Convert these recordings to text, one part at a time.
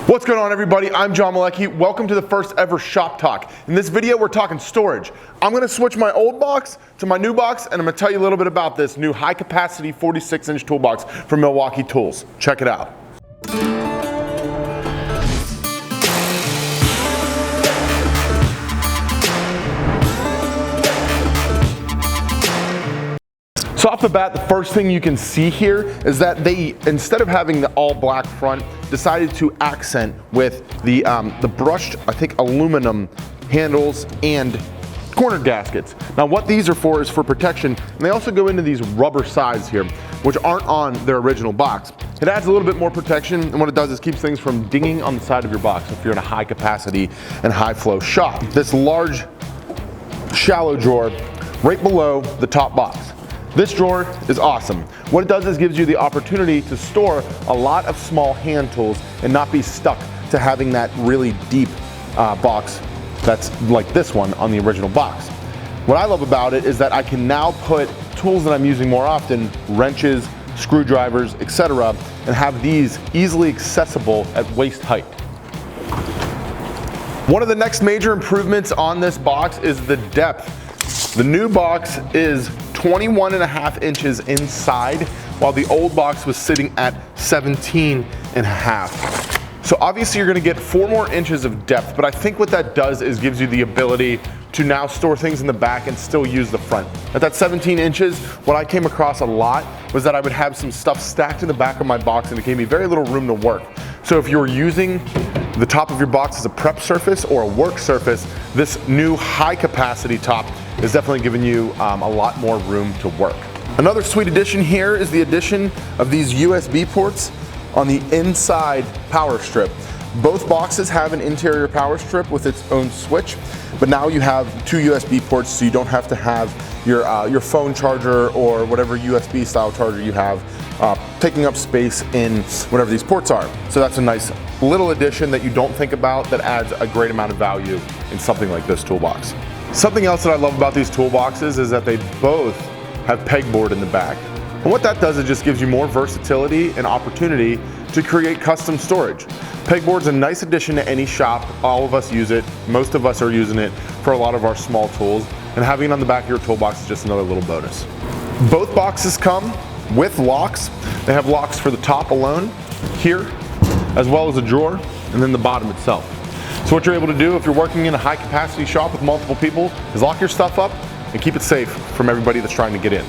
What's going on, everybody? I'm John Malecki. Welcome to the first ever Shop Talk. In this video, we're talking storage. I'm gonna switch my old box to my new box, and I'm gonna tell you a little bit about this new high capacity 46-inch toolbox from Milwaukee Tools. Check it out. So off the bat, the first thing you can see here is that they, instead of having the all black front, decided to accent with the brushed, I think, aluminum handles and corner gaskets. Now what these are for is for protection, and they also go into these rubber sides here, which aren't on their original box. It adds a little bit more protection, and what it does is keeps things from dinging on the side of your box if you're in a high capacity and high flow shop. This large, shallow drawer right below the top box. This drawer is awesome. What it does is gives you the opportunity to store a lot of small hand tools and not be stuck to having that really deep box that's like this one on the original box. What I love about it is that I can now put tools that I'm using more often, wrenches, screwdrivers, etc., and have these easily accessible at waist height. One of the next major improvements on this box is the depth. The new box is 21.5 inches inside, while the old box was sitting at 17.5. So obviously you're gonna get 4 more inches of depth, but I think what that does is gives you the ability to now store things in the back and still use the front. At that 17 inches, what I came across a lot was that I would have some stuff stacked in the back of my box and it gave me very little room to work. So if you're using the top of your box as a prep surface or a work surface, this new high capacity top is definitely giving you a lot more room to work. Another sweet addition here is the addition of these USB ports on the inside power strip. Both boxes have an interior power strip with its own switch, but now you have 2 USB ports, so you don't have to have your phone charger or whatever USB style charger you have taking up space in whatever these ports are. So that's a nice little addition that you don't think about that adds a great amount of value in something like this toolbox. Something else that I love about these toolboxes is that they both have pegboard in the back. And what that does is just gives you more versatility and opportunity to create custom storage. Pegboard's a nice addition to any shop. All of us use it. Most of us are using it for a lot of our small tools. And having it on the back of your toolbox is just another little bonus. Both boxes come with locks. They have locks for the top alone here, as well as a drawer, and then the bottom itself. So what you're able to do if you're working in a high capacity shop with multiple people is lock your stuff up and keep it safe from everybody that's trying to get in.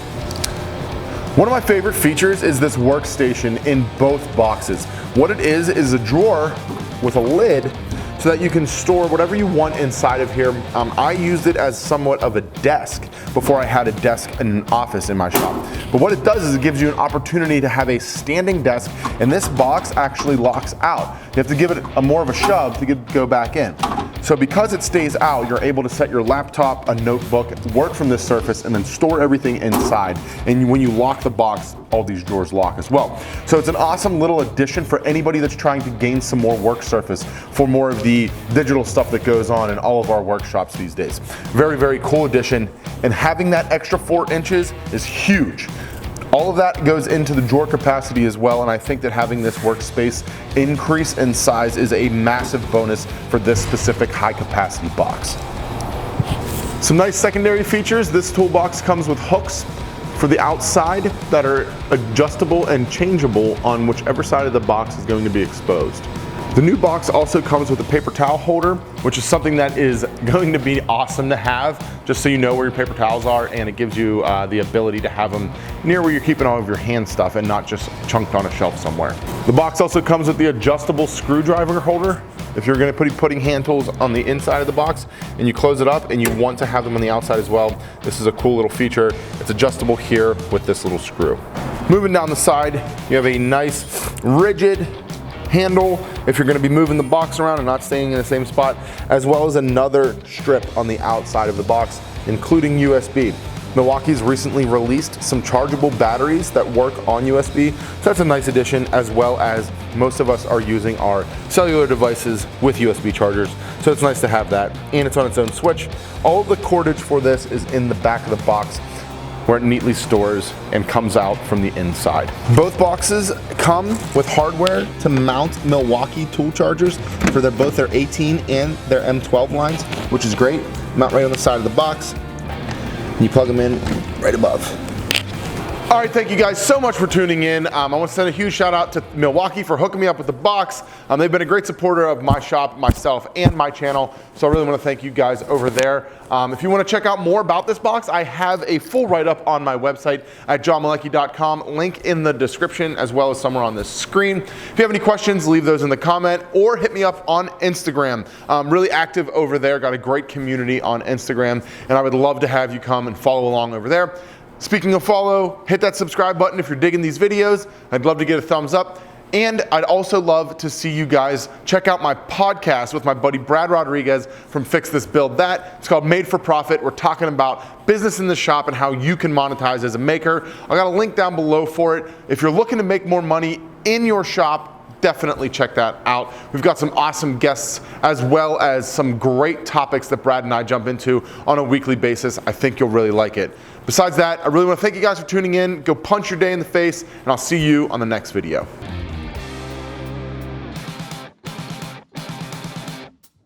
One of my favorite features is this workstation in both boxes. What it is a drawer with a lid so that you can store whatever you want inside of here. I used it as somewhat of a desk before I had a desk in an office in my shop. But what it does is it gives you an opportunity to have a standing desk, and this box actually locks out. You have to give it more of a shove to go back in. So because it stays out, you're able to set your laptop, a notebook, work from this surface, and then store everything inside. And when you lock the box, all these drawers lock as well. So it's an awesome little addition for anybody that's trying to gain some more work surface for more of the digital stuff that goes on in all of our workshops these days. Very, very cool addition. And having that extra 4 inches is huge. All of that goes into the drawer capacity as well, and I think that having this workspace increase in size is a massive bonus for this specific high capacity box. Some nice secondary features. This toolbox comes with hooks for the outside that are adjustable and changeable on whichever side of the box is going to be exposed. The new box also comes with a paper towel holder, which is something that is going to be awesome to have, just so you know where your paper towels are, and it gives you the ability to have them near where you're keeping all of your hand stuff and not just chunked on a shelf somewhere. The box also comes with the adjustable screwdriver holder. If you're going to be putting hand tools on the inside of the box and you close it up and you want to have them on the outside as well, this is a cool little feature. It's adjustable here with this little screw. Moving down the side, you have a nice rigid handle if you're going to be moving the box around and not staying in the same spot, as well as another strip on the outside of the box, including USB. Milwaukee's recently released some chargeable batteries that work on USB, so that's a nice addition, as well as most of us are using our cellular devices with USB chargers, so it's nice to have that, and it's on its own switch. All of the cordage for this is in the back of the box. where it neatly stores and comes out from the inside. Both boxes come with hardware to mount Milwaukee tool chargers for both their 18 and their M12 lines, which is great. Mount right on the side of the box. And you plug them in right above. All right, thank you guys so much for tuning in. I want to send a huge shout out to Milwaukee for hooking me up with the box. They've been a great supporter of my shop, myself, and my channel. So I really want to thank you guys over there. If you want to check out more about this box, I have a full write-up on my website at johnmalecki.com. Link in the description as well as somewhere on this screen. If you have any questions, leave those in the comment or hit me up on Instagram. I'm really active over there. Got a great community on Instagram, and I would love to have you come and follow along over there. Speaking of follow, hit that subscribe button if you're digging these videos. I'd love to get a thumbs up. And I'd also love to see you guys check out my podcast with my buddy Brad Rodriguez from Fix This Build That. It's called Made for Profit. We're talking about business in the shop and how you can monetize as a maker. I got a link down below for it. If you're looking to make more money in your shop, definitely check that out. We've got some awesome guests as well as some great topics that Brad and I jump into on a weekly basis. I think you'll really like it. Besides that, I really want to thank you guys for tuning in. Go punch your day in the face, and I'll see you on the next video.